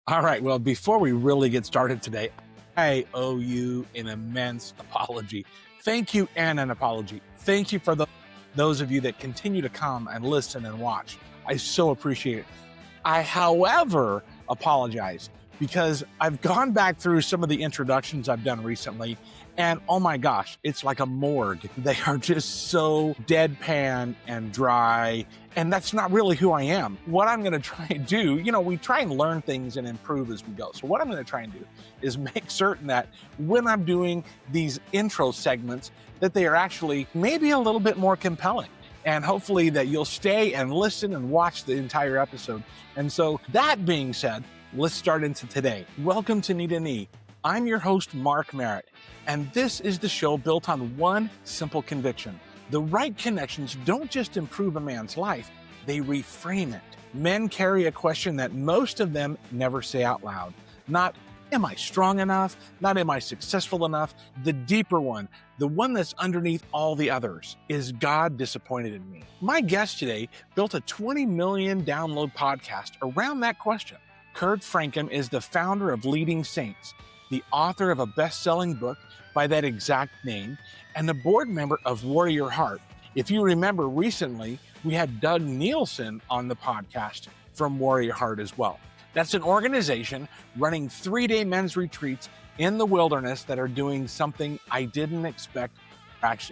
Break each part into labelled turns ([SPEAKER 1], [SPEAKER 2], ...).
[SPEAKER 1] All right. Well, before we really get started today, I owe you an immense apology. Thank you and an apology. Thank you for those of you that continue to come and listen and watch. I so appreciate it. I, however, apologize because I've gone back through some of the introductions I've done recently, and oh my gosh, it's like a morgue. They are just so deadpan and dry, and that's not really who I am. What I'm going to try and do, we try and learn things and improve as we go. So what I'm going to try and do is make certain that when I'm doing these intro segments, that they are actually maybe a little bit more compelling. And hopefully that you'll stay and listen and watch the entire episode. And so that being said, let's start into today. Welcome to Knee to Knee. I'm your host, Mark Merritt, and this is the show built on one simple conviction. The right connections don't just improve a man's life, they reframe it. Men carry a question that most of them never say out loud. Not, am I strong enough? Not, am I successful enough? The deeper one, the one that's underneath all the others, is God disappointed in me? My guest today built a 20 million download podcast around that question. Kurt Francom is the founder of Leading Saints, the author of a best-selling book by that exact name, and the board member of Warrior Heart. If you remember recently, we had Doug Nielsen on the podcast from Warrior Heart as well. That's an organization running 3-day men's retreats in the wilderness that are doing something I didn't expect,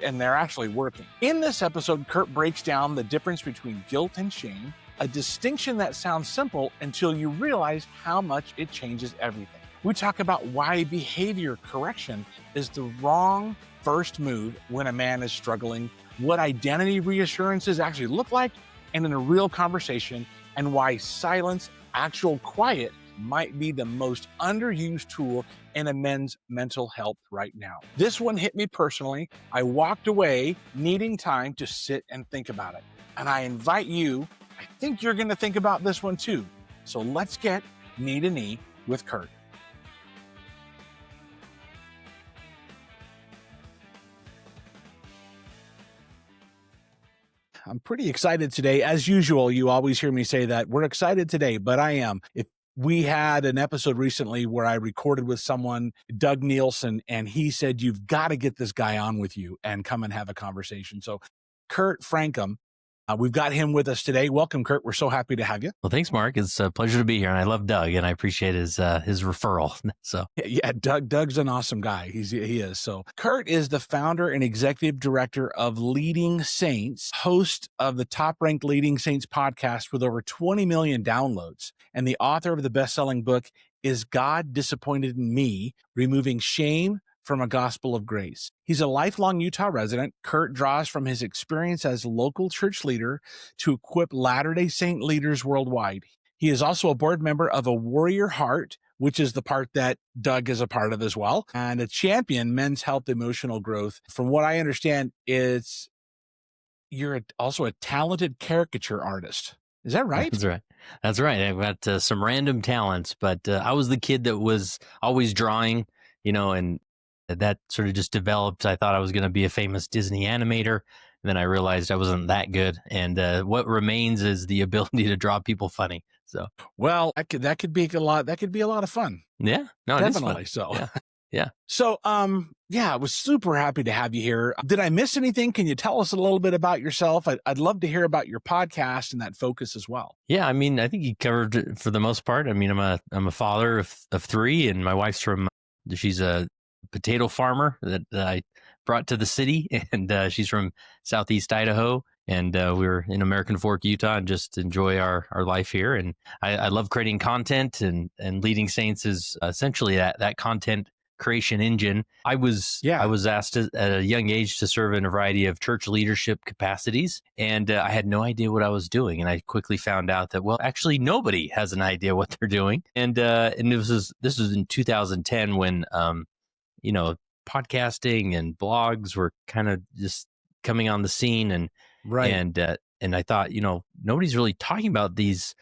[SPEAKER 1] and they're actually working. In this episode, Kurt breaks down the difference between guilt and shame, a distinction that sounds simple until you realize how much it changes everything. We talk about why behavior correction is the wrong first move when a man is struggling, what identity reassurances actually look like, and in a real conversation, and why silence, actual quiet, might be the most underused tool in a men's mental health right now. This one hit me personally. I walked away needing time to sit and think about it. And I invite you, I think you're going to think about this one too. So let's get knee to knee with Kurt. I'm pretty excited today. As usual, you always hear me say that we're excited today, but I am. We had an episode recently where I recorded with someone, Doug Nielsen, and he said, you've got to get this guy on with you and come and have a conversation. So Kurt Francom, we've got him with us today. Welcome, Kurt. We're so happy to have you.
[SPEAKER 2] Well, thanks, Mark. It's a pleasure to be here. And I love Doug, and I appreciate his referral. So
[SPEAKER 1] yeah, Doug's an awesome guy. He is. So Kurt is the founder and executive director of Leading Saints, host of the top-ranked Leading Saints podcast with over 20 million downloads, and the author of the best-selling book, Is God Disappointed in Me? Removing Shame from a Gospel of Grace. He's a lifelong Utah resident. Kurt draws from his experience as a local church leader to equip Latter-day Saint leaders worldwide. He is also a board member of a Warrior Heart, which is the part that Doug is a part of as well, and a champion men's health emotional growth. From what I understand, you're also a talented caricature artist. Is that right?
[SPEAKER 2] That's right. That's right. I've got some random talents, but I was the kid that was always drawing, and that sort of just developed. I thought I was going to be a famous Disney animator. And then I realized I wasn't that good. And what remains is the ability to draw people funny. So,
[SPEAKER 1] well, that could be a lot. That could be a lot of fun.
[SPEAKER 2] Yeah, no,
[SPEAKER 1] definitely.
[SPEAKER 2] It is fun. So, yeah.
[SPEAKER 1] So, I was super happy to have you here. Did I miss anything? Can you tell us a little bit about yourself? I'd love to hear about your podcast and that focus as well.
[SPEAKER 2] Yeah, I mean, I think you covered it for the most part. I mean, I'm a father of 3, and my wife's she's a potato farmer that I brought to the city, and she's from Southeast Idaho, and we're in American Fork, Utah, and just enjoy our life here. And I love creating content, and Leading Saints is essentially that content creation engine. I was asked at a young age to serve in a variety of church leadership capacities, and I had no idea what I was doing. And I quickly found out that, well, actually nobody has an idea what they're doing. And this was in 2010 when podcasting and blogs were kind of just coming on the scene, and
[SPEAKER 1] right.
[SPEAKER 2] And I thought, nobody's really talking about these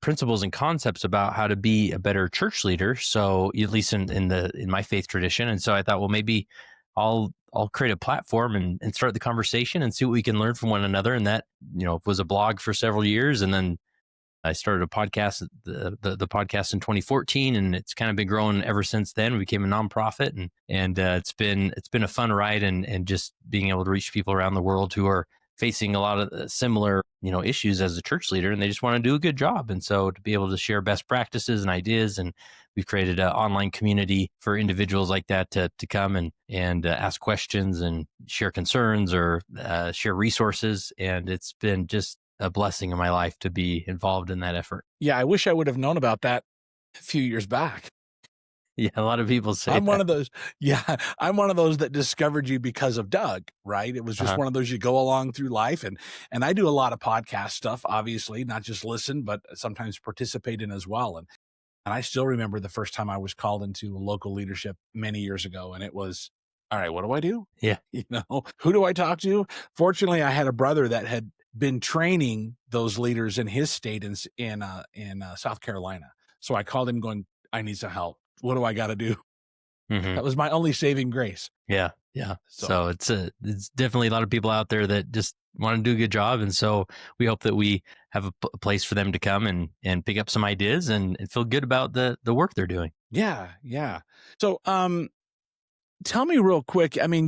[SPEAKER 2] principles and concepts about how to be a better church leader. So at least in my faith tradition. And so I thought, well, maybe I'll create a platform and start the conversation and see what we can learn from one another. And that, was a blog for several years. And then I started a podcast, the podcast in 2014, and it's kind of been growing ever since then. We became a nonprofit, and it's been a fun ride, and just being able to reach people around the world who are facing a lot of similar issues as a church leader, and they just want to do a good job. And so to be able to share best practices and ideas, and we've created an online community for individuals like that to come and ask questions and share concerns or share resources, and it's been just a blessing in my life to be involved in that effort.
[SPEAKER 1] Yeah, I wish I would have known about that a few years back.
[SPEAKER 2] Yeah, a lot of people say
[SPEAKER 1] I'm
[SPEAKER 2] that.
[SPEAKER 1] one of those. Yeah, I'm one of those that discovered you because of Doug, right? It was just one of those, you go along through life, and I do a lot of podcast stuff, obviously, not just listen, but sometimes participate in as well. And I still remember the first time I was called into local leadership many years ago, and it was, all right, what do I do?
[SPEAKER 2] Yeah.
[SPEAKER 1] Who do I talk to? Fortunately, I had a brother that had been training those leaders in his state in South Carolina. So I called him going, I need some help. What do I got to do?
[SPEAKER 2] Mm-hmm.
[SPEAKER 1] That was my only saving grace.
[SPEAKER 2] Yeah. So it's definitely a lot of people out there that just want to do a good job, and so we hope that we have a place for them to come and pick up some ideas and feel good about the work they're doing.
[SPEAKER 1] Yeah. So, tell me real quick. I mean,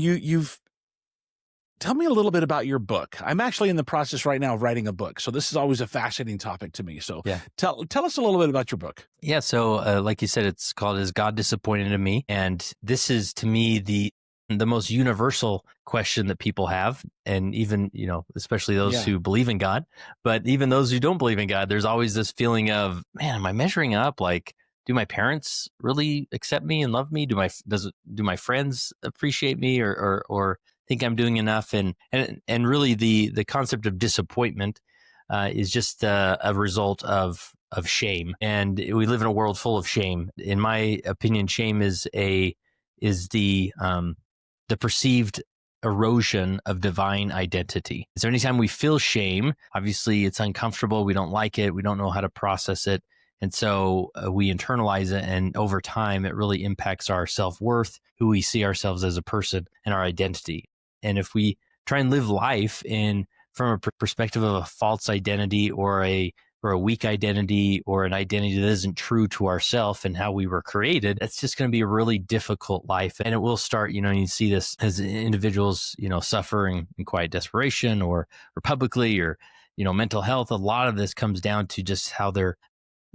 [SPEAKER 1] tell me a little bit about your book. I'm actually in the process right now of writing a book, so this is always a fascinating topic to me. So,
[SPEAKER 2] yeah.
[SPEAKER 1] Tell us a little bit about your book.
[SPEAKER 2] Yeah. So, like you said, it's called "Is God Disappointed in Me?" And this is, to me, the most universal question that people have, and even especially those who believe in God, but even those who don't believe in God, there's always this feeling of, man, am I measuring up? Like, do my parents really accept me and love me? Do my friends appreciate me, or think I'm doing enough? And really the concept of disappointment is just a result of shame, and we live in a world full of shame. In my opinion, shame is the perceived erosion of divine identity. So anytime we feel shame, obviously it's uncomfortable. We don't like it. We don't know how to process it. And so we internalize it. And over time, it really impacts our self-worth, who we see ourselves as a person, and our identity. And if we try and live life from a perspective of a false identity, or a weak identity, or an identity that isn't true to ourself and how we were created, it's just going to be a really difficult life. And it will start, you see this as individuals, suffering in quiet desperation, or publicly, or, mental health. A lot of this comes down to just how they're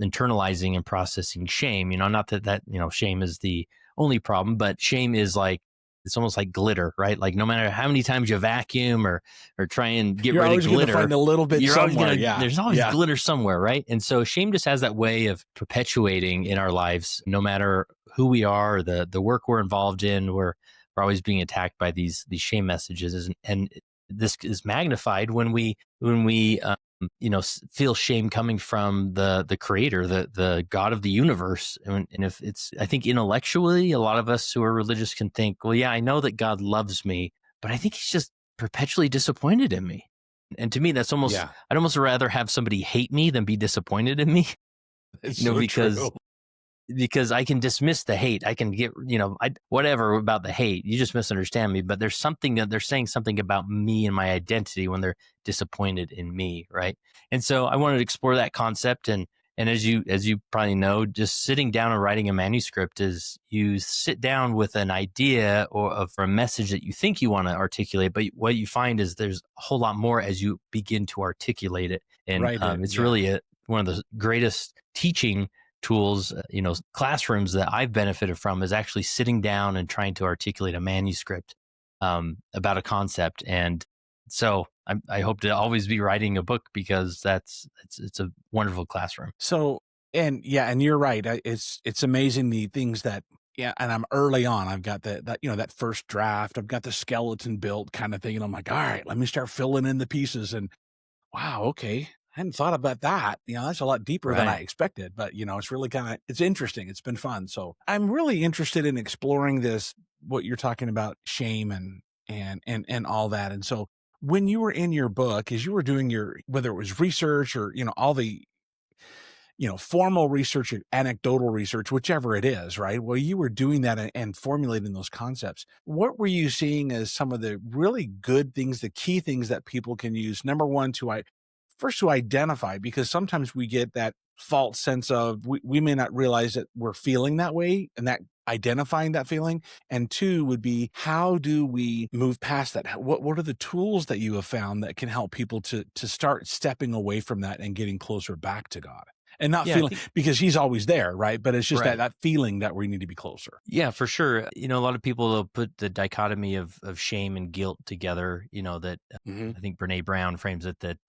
[SPEAKER 2] internalizing and processing shame. Not that shame is the only problem, but shame is like, it's almost like glitter, right? Like, no matter how many times you vacuum or try and get rid of glitter,
[SPEAKER 1] you're always going to find a little bit somewhere.
[SPEAKER 2] There's always glitter somewhere, right? And so shame just has that way of perpetuating in our lives, no matter who we are, or the work we're involved in. We're always being attacked by these shame messages, and this is magnified when we feel shame coming from the creator, the God of the universe. And if it's, I think intellectually, a lot of us who are religious can think, well, yeah, I know that God loves me, but I think he's just perpetually disappointed in me. And to me, that's almost, I'd almost rather have somebody hate me than be disappointed in me.
[SPEAKER 1] It's so true.
[SPEAKER 2] Because I can dismiss the hate. I can get, whatever about the hate. You just misunderstand me. But there's something that they're saying something about me and my identity when they're disappointed in me, right? And so I wanted to explore that concept. And as you probably know, just sitting down and writing a manuscript is, you sit down with an idea or a message that you think you want to articulate, but what you find is there's a whole lot more as you begin to articulate it. And it's really one of the greatest teaching tools, classrooms that I've benefited from, is actually sitting down and trying to articulate a manuscript about a concept. And so I hope to always be writing a book, because it's a wonderful classroom.
[SPEAKER 1] So, and you're right. It's amazing the things that, and I'm early on. I've got that first draft. I've got the skeleton built kind of thing. And I'm like, all right, let me start filling in the pieces. And wow, okay, I hadn't thought about that. That's a lot deeper than I expected, but it's really it's interesting. It's been fun. So I'm really interested in exploring what you're talking about, shame and all that. And so when you were in your book, as you were doing whether it was research or, all the, formal research or anecdotal research, whichever it is, right? Well, you were doing that and formulating those concepts. What were you seeing as some of the really good things, the key things that people can use? Number one, first to identify, because sometimes we get that false sense of we may not realize that we're feeling that way, and that identifying that feeling. And two would be, how do we move past that? What are the tools that you have found that can help people to start stepping away from that and getting closer back to God? And not
[SPEAKER 2] Yeah, I
[SPEAKER 1] feeling,
[SPEAKER 2] think
[SPEAKER 1] because he's always there, right? But it's just
[SPEAKER 2] right.
[SPEAKER 1] that feeling that we need to be closer.
[SPEAKER 2] Yeah, for sure. A lot of people will put the dichotomy of shame and guilt together. That
[SPEAKER 1] Hmm.
[SPEAKER 2] I think Brene Brown frames it that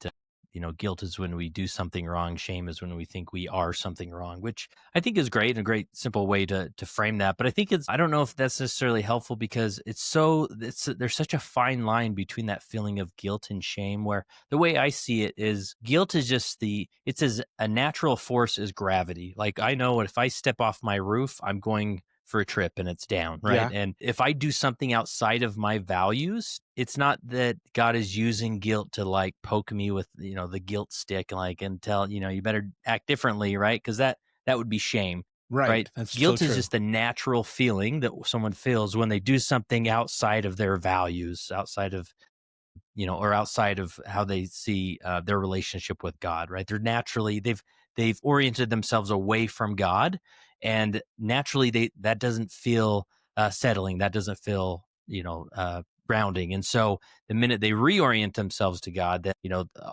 [SPEAKER 2] guilt is when we do something wrong. Shame is when we think we are something wrong, which I think is great and a great simple way to frame that. But I think I don't know if that's necessarily helpful, because there's such a fine line between that feeling of guilt and shame, where the way I see it is guilt is just it's as a natural force as gravity. Like, I know if I step off my roof, I'm going for a trip and it's down, right?
[SPEAKER 1] Yeah,
[SPEAKER 2] And if I do something outside of my values, it's not that God is using guilt to like poke me with, the guilt stick, and tell, you better act differently, right? Because that would be shame,
[SPEAKER 1] right.
[SPEAKER 2] right?
[SPEAKER 1] That's so
[SPEAKER 2] Guilt is
[SPEAKER 1] true.
[SPEAKER 2] just the natural feeling that someone feels when they do something outside of their values, outside of or outside of how they see their relationship with God, right? They've oriented themselves away from God, and naturally that doesn't feel settling. That doesn't feel grounding. And so the minute they reorient themselves to God, that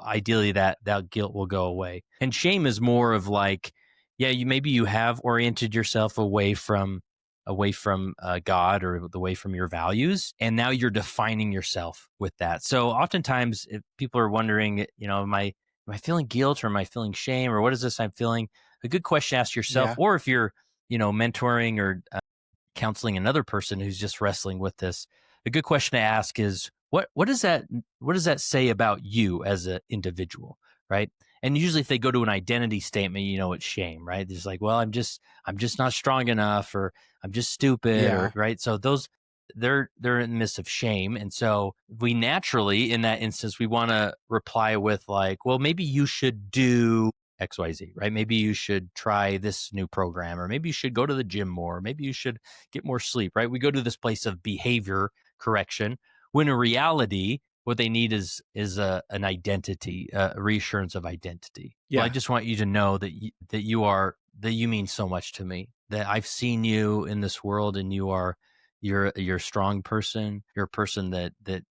[SPEAKER 2] ideally that guilt will go away. And shame is more of like, yeah, maybe you have oriented yourself away from God, or away from your values, and now you're defining yourself with that. So oftentimes, if people are wondering, am I feeling guilt, or am I feeling shame, or what is this I'm feeling? A good question to ask yourself,
[SPEAKER 1] Yeah,
[SPEAKER 2] or if you're, mentoring or counseling another person who's just wrestling with this, a good question to ask is, what does that say about you as an individual, right? And usually if they go to an identity statement, it's shame, right? It's like, well, I'm just not strong enough, or I'm just stupid, or
[SPEAKER 1] yeah,
[SPEAKER 2] right. So those, they're in the midst of shame. And so we naturally, in that instance, we want to reply with like, well, maybe you should do XYZ, right? Maybe you should try this new program, or maybe you should go to the gym more, maybe you should get more sleep, right? We go to this place of behavior correction, when in reality, what they need is an identity, a reassurance of identity. Well, I
[SPEAKER 1] yeah,
[SPEAKER 2] just want you to know that you mean so much to me, that I've seen you in this world, and you're a strong person. You're a person that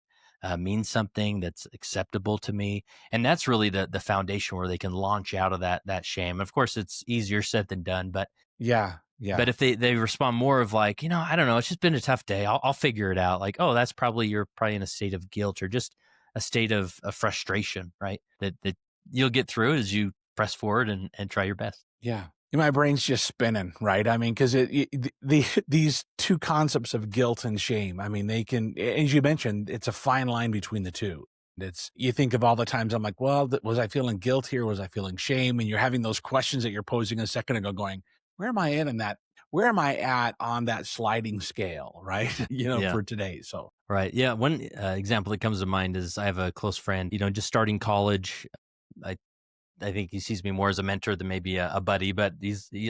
[SPEAKER 2] means something, that's acceptable to me. And that's really the foundation where they can launch out of that shame. Of course, it's easier said than done, but
[SPEAKER 1] yeah, yeah.
[SPEAKER 2] if they respond more of like, I don't know, it's just been a tough day, I'll figure it out. Like, oh, you're probably in a state of guilt, or just a state of frustration, right? That you'll get through it as you press forward and try your best.
[SPEAKER 1] Yeah. My brain's just spinning, right? I mean, because these two concepts of guilt and shame, I mean, they can, as you mentioned, it's a fine line between the two. It's, you think of all the times I'm like, well, was I feeling guilt here? Was I feeling shame? And you're having those questions that you're posing a second ago, going, where am I in that? Where am I at on that sliding scale, right?
[SPEAKER 2] Yeah.
[SPEAKER 1] For today. So
[SPEAKER 2] Right. Yeah. One example that comes to mind is, I have a close friend, just starting college. I I think he sees me more as a mentor than maybe a buddy, but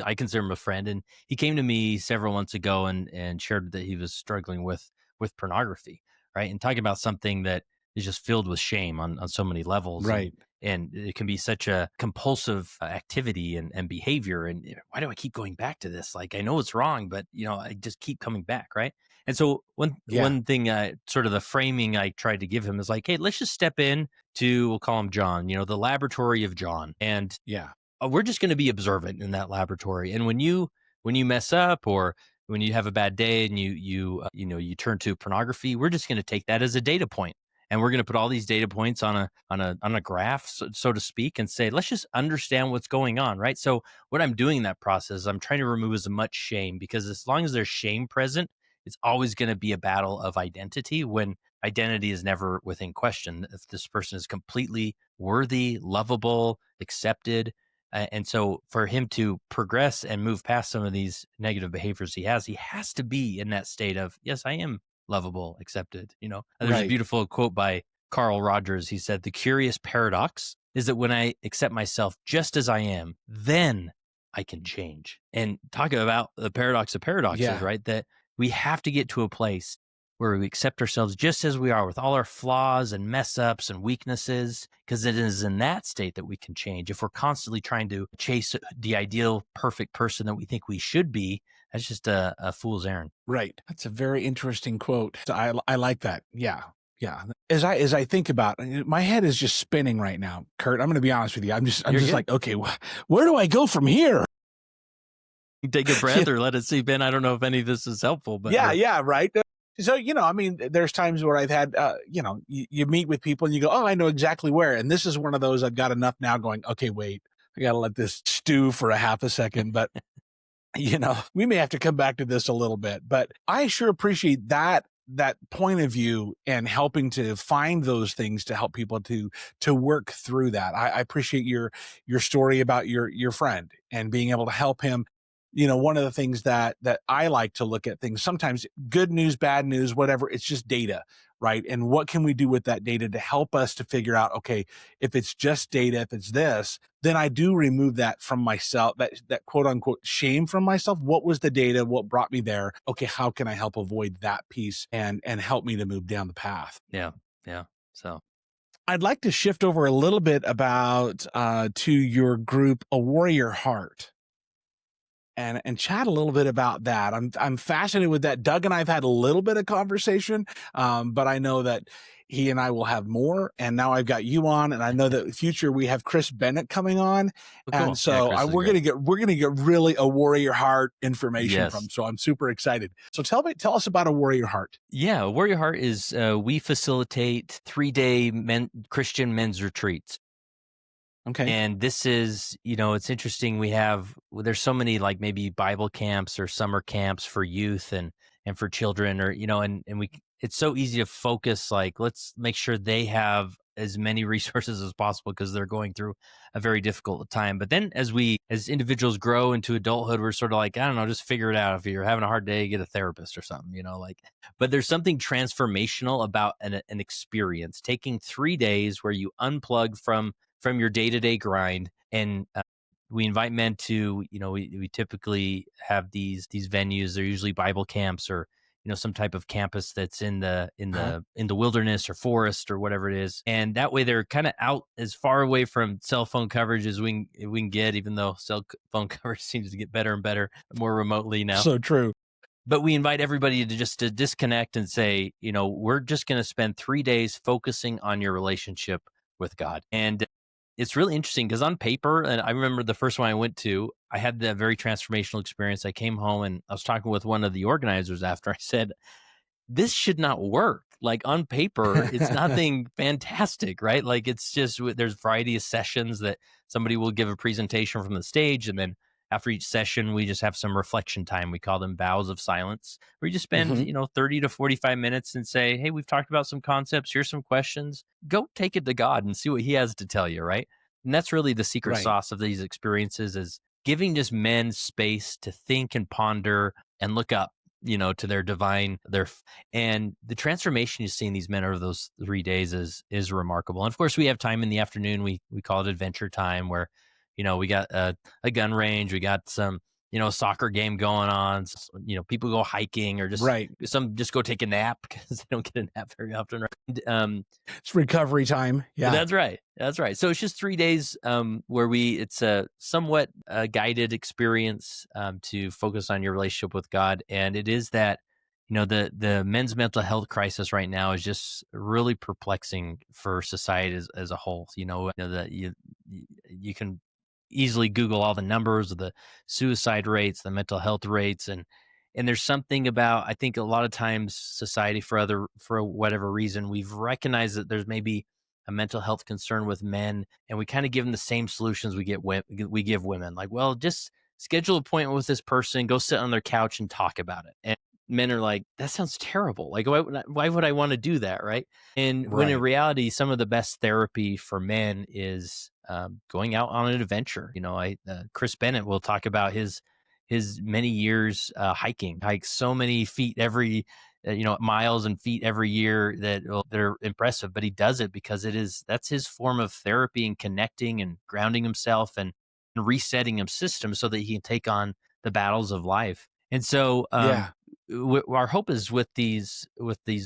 [SPEAKER 2] I consider him a friend. And he came to me several months ago and shared that he was struggling with pornography, right? And talking about something that is just filled with shame on so many levels. And
[SPEAKER 1] right.
[SPEAKER 2] it can be such a compulsive activity and behavior. And why do I keep going back to this? Like, I know it's wrong, but I just keep coming back, right? And so one
[SPEAKER 1] Yeah.
[SPEAKER 2] one thing, sort of the framing I tried to give him is like, hey, let's just step in to, we'll call him John, the laboratory of John. And
[SPEAKER 1] Yeah.
[SPEAKER 2] we're just going to be observant in that laboratory. And when you mess up, or when you have a bad day and you turn to pornography, we're just going to take that as a data point. And we're going to put all these data points on a graph, so to speak, and say, let's just understand what's going on, right? So what I'm doing in that process, I'm trying to remove as much shame, because as long as there's shame present, it's always going to be a battle of identity, when identity is never within question. If this person is completely worthy, lovable, accepted. And so for him to progress and move past some of these negative behaviors he has to be in that state of, yes, I am lovable, accepted. There's a
[SPEAKER 1] Right.
[SPEAKER 2] beautiful quote by Carl Rogers. He said, the curious paradox is that when I accept myself just as I am, then I can change. And talking about the paradox of paradoxes,
[SPEAKER 1] Yeah.
[SPEAKER 2] right? That we have to get to a place where we accept ourselves just as we are with all our flaws and mess ups and weaknesses, because it is in that state that we can change. If we're constantly trying to chase the ideal perfect person that we think we should be, that's just a fool's errand.
[SPEAKER 1] Right. That's a very interesting quote. I like that. Yeah. Yeah. As I think about it, my head is just spinning right now, Kurt. I'm going to be honest with you. I'm just
[SPEAKER 2] You're good.
[SPEAKER 1] like, okay, where do I go from here?
[SPEAKER 2] Take a breath or let it see. Ben, I don't know if any of this is helpful, but
[SPEAKER 1] Yeah, right. So, I mean, there's times where I've had, you meet with people and you go, oh, I know exactly where. And this is one of those I've got enough now going, okay, wait, I got to let this stew for a half a second. But, we may have to come back to this a little bit. But I sure appreciate that point of view and helping to find those things to help people to work through that. I appreciate your story about your friend and being able to help him. One of the things that I like to look at things, sometimes good news, bad news, whatever, it's just data, right? And what can we do with that data to help us to figure out, okay, if it's just data, if it's this, then I do remove that from myself, that quote unquote shame from myself. What was the data? What brought me there? Okay, how can I help avoid that piece and help me to move down the path?
[SPEAKER 2] Yeah. So
[SPEAKER 1] I'd like to shift over a little bit about to your group, A Warrior Heart. And chat a little bit about that. I'm fascinated with that. Doug and I've had a little bit of conversation, but I know that he and I will have more. And now I've got you on, and I know that in the future we have Chris Bennett coming on,
[SPEAKER 2] cool.
[SPEAKER 1] and so we're gonna get really a Warrior Heart information from. So I'm super excited. So tell us about A Warrior Heart.
[SPEAKER 2] Yeah, Warrior Heart is we facilitate 3-day Christian men's retreats.
[SPEAKER 1] Okay.
[SPEAKER 2] And this is, it's interesting. There's so many like maybe Bible camps or summer camps for youth and for children, or, it's so easy to focus, like, let's make sure they have as many resources as possible because they're going through a very difficult time. But then as individuals grow into adulthood, we're sort of like, I don't know, just figure it out. If you're having a hard day, get a therapist or something, but there's something transformational about an experience, taking 3 days where you unplug from your day-to-day grind. And we invite men to, we typically have these venues. They're usually Bible camps or, some type of campus that's in the wilderness or forest or whatever it is. And that way they're kind of out as far away from cell phone coverage as we can get, even though cell phone coverage seems to get better and better more remotely now.
[SPEAKER 1] So true.
[SPEAKER 2] But we invite everybody to disconnect and say, we're just going to spend 3 days focusing on your relationship with God. And it's really interesting because on paper, and I remember the first one I went to, I had that very transformational experience. I came home and I was talking with one of the organizers after. I said, this should not work. Like on paper, it's nothing fantastic, right? Like it's just, there's a variety of sessions that somebody will give a presentation from the stage. And then after each session, we just have some reflection time. We call them vows of silence, where you just spend, 30 to 45 minutes and say, hey, we've talked about some concepts. Here's some questions. Go take it to God and see what he has to tell you, right? And that's really the secret sauce of these experiences, is giving just men space to think and ponder and look up, to their divine, and the transformation you see in these men over those 3 days is remarkable. And of course, we have time in the afternoon. We call it adventure time, where, we got a gun range, we got some, soccer game going on. People go hiking or just some just go take a nap because they don't get a nap very often. Right?
[SPEAKER 1] It's recovery time. Yeah,
[SPEAKER 2] that's right. So it's just 3 days where it's a somewhat guided experience to focus on your relationship with God. And it is that, the men's mental health crisis right now is just really perplexing for society as a whole. That you can easily Google all the numbers of the suicide rates, the mental health rates, and there's something about, I think a lot of times society, for whatever reason, we've recognized that there's maybe a mental health concern with men, and we kind of give them the same solutions we give women. Like, well, just schedule an appointment with this person, go sit on their couch and talk about it. And men are like, that sounds terrible. Like, why would I want to do that, right? And when in reality, some of the best therapy for men is going out on an adventure. Chris Bennett will talk about his many years hiking, hikes so many feet every miles and feet every year that are impressive. But he does it because that's his form of therapy and connecting and grounding himself and resetting his system so that he can take on the battles of life. And so our hope is with these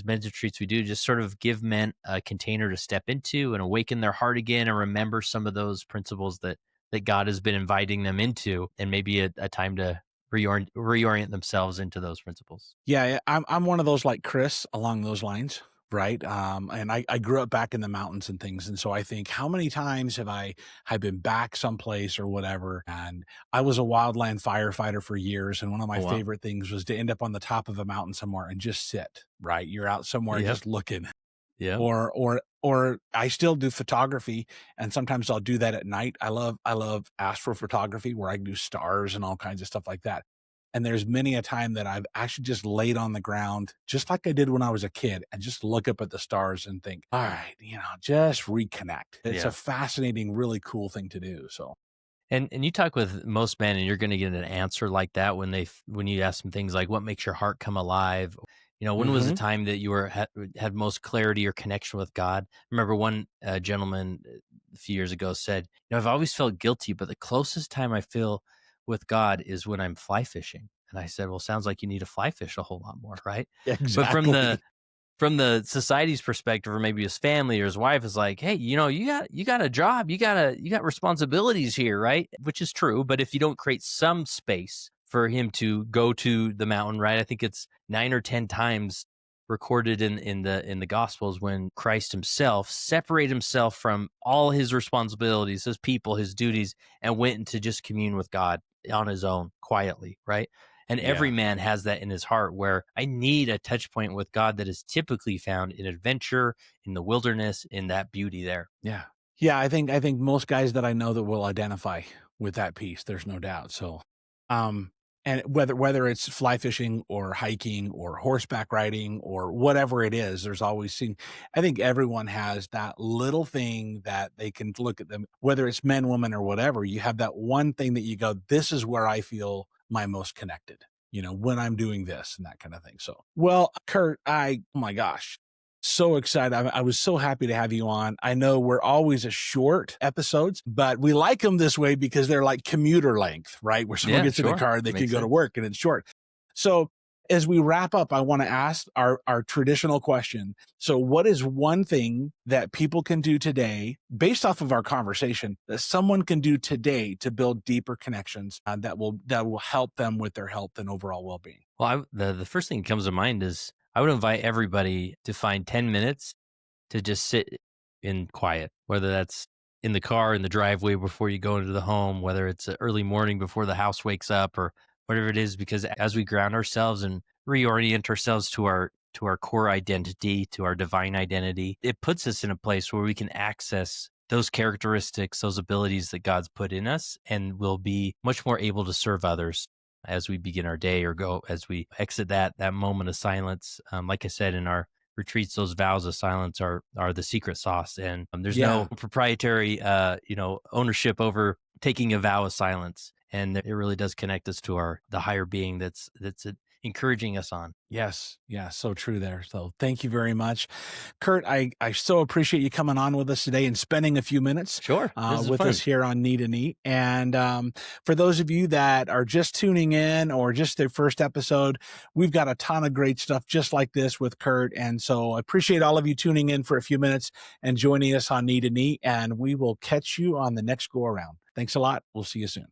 [SPEAKER 2] men's retreats we do, just sort of give men a container to step into and awaken their heart again and remember some of those principles that God has been inviting them into, and maybe a time to reorient themselves into those principles.
[SPEAKER 1] Yeah, I'm one of those like Chris along those lines, right? And I grew up back in the mountains and things, and so I think how many times have I been back someplace or whatever? And I was a wildland firefighter for years, and one of my
[SPEAKER 2] Oh wow.
[SPEAKER 1] favorite things was to end up on the top of a mountain somewhere and just sit. Right, you're out somewhere
[SPEAKER 2] Yep.
[SPEAKER 1] just looking,
[SPEAKER 2] Yep.
[SPEAKER 1] or I still do photography, and sometimes I'll do that at night. I love astrophotography where I can do stars and all kinds of stuff like that. And there's many a time that I've actually just laid on the ground, just like I did when I was a kid, and just look up at the stars and think, all right, just reconnect. It's
[SPEAKER 2] Yeah.
[SPEAKER 1] a fascinating, really cool thing to do. So,
[SPEAKER 2] And you talk with most men, and you're going to get an answer like that when you ask them things like, "What makes your heart come alive?" When was the
[SPEAKER 1] mhm.
[SPEAKER 2] time that you had most clarity or connection with God? I remember one gentleman a few years ago said, "I've always felt guilty, but the closest time I feel with God is when I'm fly fishing." And I said, "Well, sounds like you need to fly fish a whole lot more, right?" But
[SPEAKER 1] Exactly.
[SPEAKER 2] from the society's perspective, or maybe his family or his wife is like, "Hey, you got a job, you got responsibilities here, right?" Which is true, but if you don't create some space for him to go to the mountain, right? I think it's 9 or 10 times recorded in the gospels when Christ himself separated himself from all his responsibilities, his people, his duties, and went into just commune with God on his own quietly, right? And every
[SPEAKER 1] Yeah.
[SPEAKER 2] man has that in his heart, where I need a touch point with God that is typically found in adventure, in the wilderness, in that beauty there.
[SPEAKER 1] Yeah. Yeah, I think most guys that I know that will identify with that piece, there's no doubt. So, um, and whether it's fly fishing or hiking or horseback riding or whatever it is, there's always seen. I think everyone has that little thing that they can look at them, whether it's men, women, or whatever. You have that one thing that you go, "This is where I feel my most connected." When I'm doing this and that kind of thing. So, well, Kurt, oh my gosh, so excited. I was so happy to have you on. I know we're always a short episodes, but we like them this way because they're like commuter length, right? Where someone
[SPEAKER 2] Yeah,
[SPEAKER 1] gets in the
[SPEAKER 2] sure.
[SPEAKER 1] car, they can
[SPEAKER 2] Makes
[SPEAKER 1] go to
[SPEAKER 2] sense.
[SPEAKER 1] work and it's short. So as we wrap up, I want to ask our traditional question. So what is one thing that people can do today based off of our conversation that someone can do today to build deeper connections that will help them with their health and overall well-being?
[SPEAKER 2] Well, the first thing that comes to mind is I would invite everybody to find 10 minutes to just sit in quiet, whether that's in the car, in the driveway before you go into the home, whether it's early morning before the house wakes up, or whatever it is. Because as we ground ourselves and reorient ourselves to our core identity, to our divine identity, it puts us in a place where we can access those characteristics, those abilities that God's put in us, and we'll be much more able to serve others as we begin our day or go as we exit that moment of silence. Like I said, in our retreats, those vows of silence are the secret sauce, and there's no
[SPEAKER 1] Yeah.
[SPEAKER 2] proprietary ownership over taking a vow of silence, and it really does connect us to our the higher being that's encouraging us on.
[SPEAKER 1] Yes. Yeah. So true there. So thank you very much. Kurt, I so appreciate you coming on with us today and spending a few minutes
[SPEAKER 2] Sure, this is
[SPEAKER 1] with us
[SPEAKER 2] fun.
[SPEAKER 1] here on Need and Eat. And for those of you that are just tuning in or just their first episode, we've got a ton of great stuff just like this with Kurt. And so I appreciate all of you tuning in for a few minutes and joining us on Need and Eat. And we will catch you on the next go around. Thanks a lot. We'll see you soon.